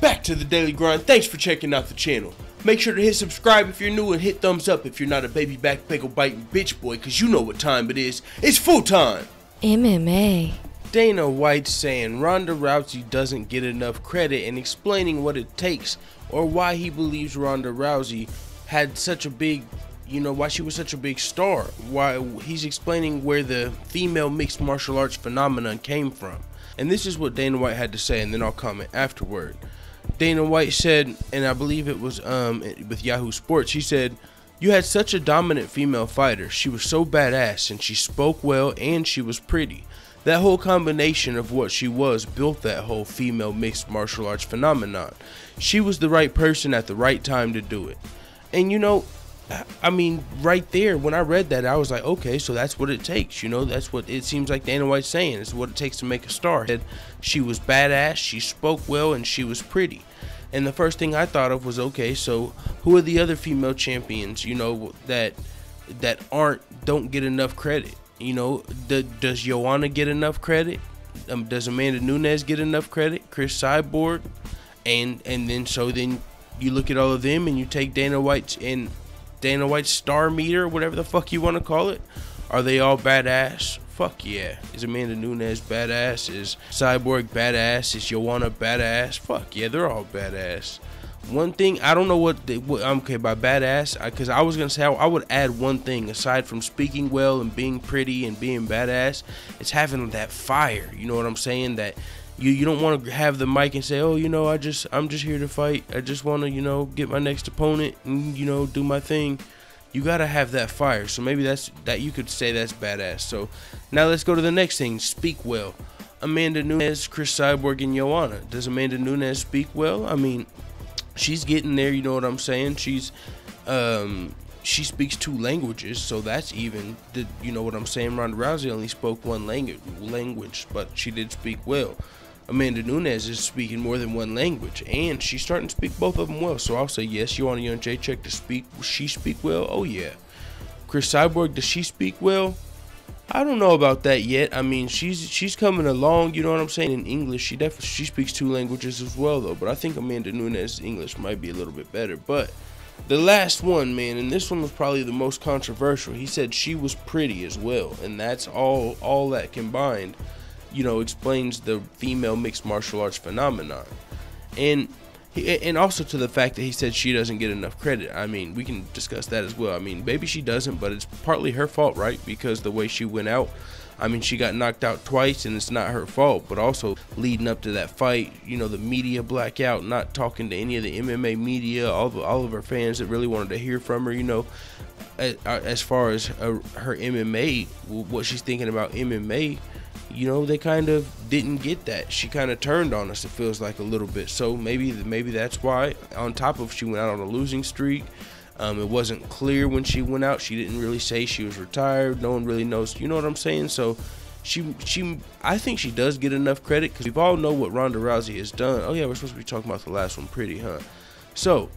back to the daily grind. Thanks for checking out the channel. Make sure to hit subscribe if you're new and hit thumbs up if you're not a baby back pickle biting bitch boy, cause you know what time it is. It's full time. MMA. Dana White saying Ronda Rousey doesn't get enough credit and explaining what it takes or why he believes Ronda Rousey had such a big, why she was such a big star. Why he's explaining where the female mixed martial arts phenomenon came from. And this is what Dana White had to say, and then I'll comment afterward. Dana White said, and I believe it was with Yahoo Sports, he said, "You had such a dominant female fighter. She was so badass, and she spoke well, and she was pretty. That whole combination of what she was built that whole female mixed martial arts phenomenon. She was the right person at the right time to do it." And I mean, right there, when I read that, I was like, okay, so that's what it takes. That's what it seems like Dana White's saying. It's what it takes to make a star. She was badass, she spoke well, and she was pretty. And the first thing I thought of was, okay, so who are the other female champions, that don't get enough credit? Does Joanna get enough credit? Does Amanda Nunes get enough credit? Chris Cyborg? And then you look at all of them and you take Dana White's star meter, whatever the fuck you want to call it. Are they all badass? Fuck yeah. Is Amanda Nunes badass? Is Cyborg badass? Is Joanna badass? Fuck yeah, they're all badass. One thing, I don't know what okay, by badass, because I was going to say I would add one thing aside from speaking well and being pretty and being badass. It's having that fire, you know what I'm saying? That you don't want to have the mic and say, oh, I'm just here to fight. I just want to, get my next opponent and, do my thing. You got to have that fire. So maybe that you could say that's badass. So now let's go to the next thing. Speak well. Amanda Nunes, Chris Cyborg, and Joanna. Does Amanda Nunes speak well? I mean, she's getting there, you know what I'm saying? She speaks 2 languages, so that's even, you know what I'm saying? Ronda Rousey only spoke 1 language, but she did speak well. Amanda Nunes is speaking more than 1 language, and she's starting to speak both of them well, so I'll say yes. Joanna Young Jacek she speak well? Oh yeah. Chris Cyborg, does she speak well? I don't know about that yet. I mean, she's coming along, you know what I'm saying, in English. She speaks 2 languages as well, though, but I think Amanda Nunes' English might be a little bit better. But the last one, man, and this one was probably the most controversial. He said she was pretty as well, and that's all that combined, explains the female mixed martial arts phenomenon. And also to the fact that he said she doesn't get enough credit. I mean, we can discuss that as well. I mean, maybe she doesn't, but it's partly her fault, right? Because the way she went out, I mean, she got knocked out twice, and it's not her fault. But also leading up to that fight, the media blackout, not talking to any of the MMA media, all of her fans that really wanted to hear from her, as far as her MMA, what she's thinking about MMA. They kind of didn't get that. She kind of turned on us, it feels like, a little bit. So maybe that's why. On top of, she went out on a losing streak. It wasn't clear when she went out. She didn't really say she was retired. No one really knows. You know what I'm saying? So I think she does get enough credit, because we all know what Ronda Rousey has done. Oh yeah, we're supposed to be talking about the last one, pretty, huh? So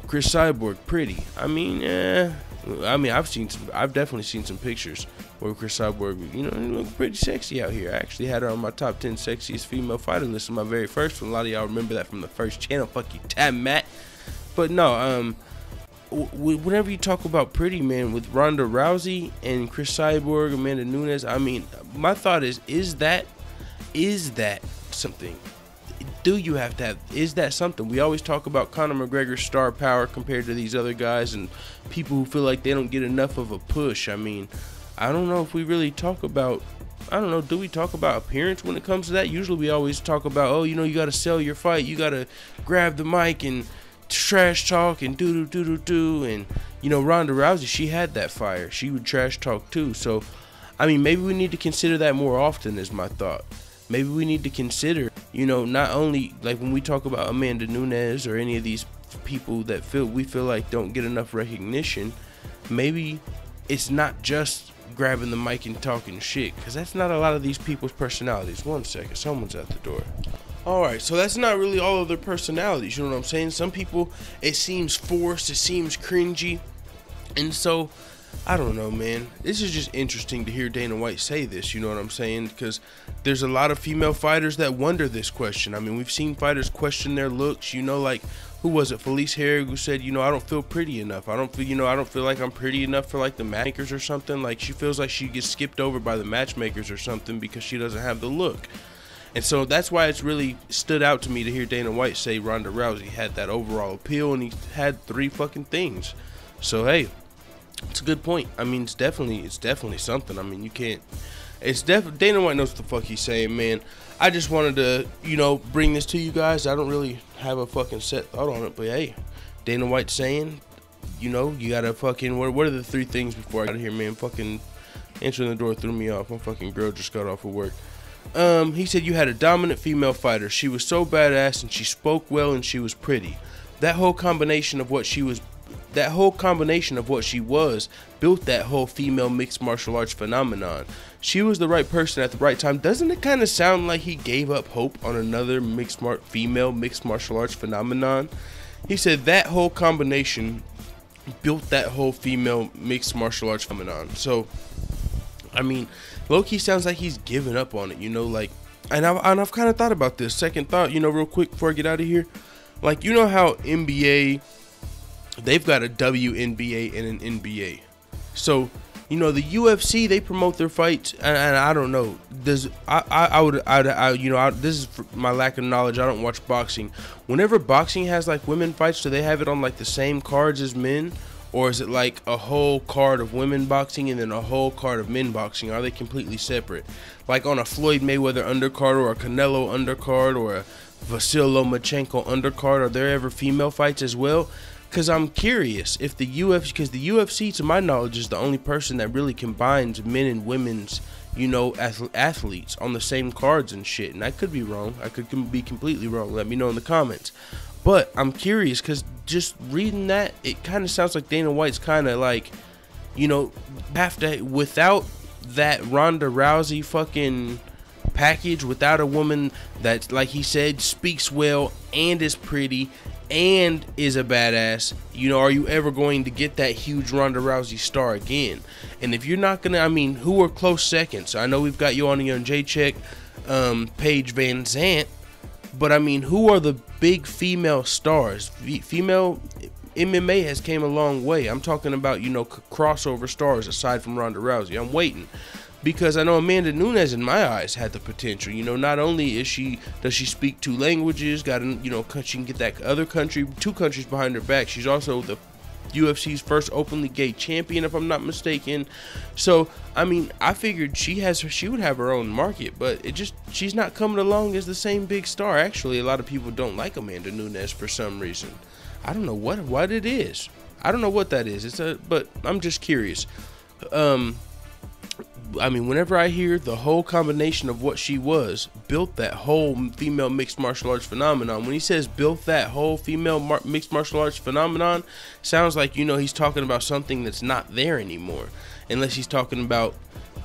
Chris Cyborg, pretty. I mean, I've definitely seen some pictures where Chris Cyborg, look pretty sexy out here. I actually had her on my top 10 sexiest female fighter list in my very first one. A lot of y'all remember that from the first channel. Fuck you, Tab Matt. But no, whenever you talk about pretty, man, with Ronda Rousey and Chris Cyborg, Amanda Nunes, I mean, my thought is that something? Do you have to have, is that something? We always talk about Conor McGregor's star power compared to these other guys and people who feel like they don't get enough of a push. I mean, I don't know if we really talk about, do we talk about appearance when it comes to that? Usually we always talk about, oh, you got to sell your fight. You got to grab the mic and trash talk and do. And, Ronda Rousey, she had that fire. She would trash talk too. So, I mean, maybe we need to consider that more often is my thought. Maybe we need to consider, not only like when we talk about Amanda Nunes or any of these people that we feel like don't get enough recognition, maybe it's not just grabbing the mic and talking shit, because that's not a lot of these people's personalities. One second, someone's at the door. Alright, so that's not really all of their personalities, you know what I'm saying? Some people, it seems forced, it seems cringy, and so I don't know, man. This is just interesting to hear Dana White say this, you know what I'm saying? Because there's a lot of female fighters that wonder this question. I mean, we've seen fighters question their looks, you know, like, who was it? Felice Herrig, who said, you know, I don't feel pretty enough. I don't feel like I'm pretty enough for like the matchmakers or something. Like, she feels like she gets skipped over by the matchmakers or something because she doesn't have the look. And so that's why it's really stood out to me to hear Dana White say Ronda Rousey had that overall appeal and he had 3 fucking things. So, hey, it's a good point. I mean, it's definitely something. I mean, you can't. Dana White knows what the fuck he's saying, man. I just wanted to, you know, bring this to you guys. I don't really have a fucking set thought on it, but hey, Dana White saying, you know, you gotta fucking. What are the 3 things before I got here, man? Fucking answering the door threw me off. My fucking girl just got off of work. He said you had a dominant female fighter. She was so badass and she spoke well and she was pretty. That whole combination of what she was built that whole female mixed martial arts phenomenon. She was the right person at the right time. Doesn't it kind of sound like he gave up hope on another female mixed martial arts phenomenon? He said that whole combination built that whole female mixed martial arts phenomenon. So, I mean, low-key sounds like he's giving up on it, you know, like, and I've kind of thought about this. Second thought, you know, real quick before I get out of here. Like, you know how NBA, they've got a WNBA and an NBA. So, you know, the UFC, they promote their fights, and I don't know. This is for my lack of knowledge. I don't watch boxing. Whenever boxing has like women fights, do they have it on like the same cards as men, or is it like a whole card of women boxing and then a whole card of men boxing? Are they completely separate? Like on a Floyd Mayweather undercard or a Canelo undercard or a Vasyl Lomachenko undercard, are there ever female fights as well? Because I'm curious if the UFC, because the UFC, to my knowledge, is the only person that really combines men and women's, you know, athletes on the same cards and shit. And I could be wrong. I could be completely wrong. Let me know in the comments. But I'm curious because just reading that, it kind of sounds like Dana White's kind of like, you know, without that Ronda Rousey fucking package, without a woman that, like he said, speaks well and is pretty and is a badass, you know, are you ever going to get that huge Ronda Rousey star again? And if you're not gonna, I mean, who are close seconds? I know we've got Joanna Jędrzejczyk, Paige Van Zant, but I mean, who are the big female stars? Female MMA has came a long way. I'm talking about, you know, crossover stars aside from Ronda Rousey. I'm waiting. Because I know Amanda Nunes, in my eyes, had the potential. You know, not only does she speak 2 languages, you know, she can get that other country, 2 countries behind her back. She's also the UFC's first openly gay champion, if I'm not mistaken. So, I mean, I figured she would have her own market, but she's not coming along as the same big star. Actually, a lot of people don't like Amanda Nunes for some reason. I don't know what it is. I don't know what that is. But I'm just curious. I mean, whenever I hear the whole combination of what she built that whole female mixed martial arts phenomenon. When he says built that whole female mixed martial arts phenomenon, sounds like, you know, he's talking about something that's not there anymore. Unless he's talking about,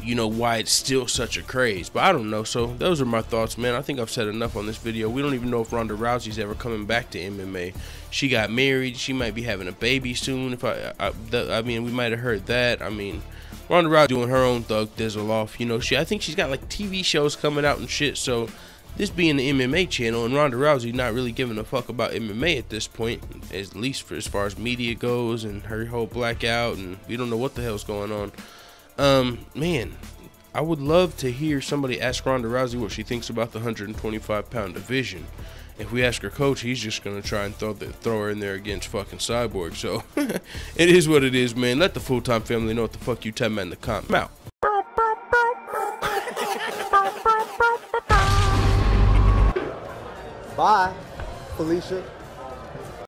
you know, why it's still such a craze. But I don't know. So those are my thoughts, man. I think I've said enough on this video. We don't even know if Ronda Rousey's ever coming back to MMA. She got married. She might be having a baby soon. I mean, we might have heard that. I mean, Ronda Rousey doing her own thug dizzle off, you know. I think she's got like TV shows coming out and shit. So this being the MMA channel and Ronda Rousey not really giving a fuck about MMA at this point, at least as far as media goes, and her whole blackout, and we don't know what the hell's going on. Man, I would love to hear somebody ask Ronda Rousey what she thinks about the 125-pound division. If we ask her coach, he's just going to try and throw her in there against fucking Cyborg. So, it is what it is, man. Let the full-time family know what the fuck you tell me in the comments. I'm out. Bye, Felicia.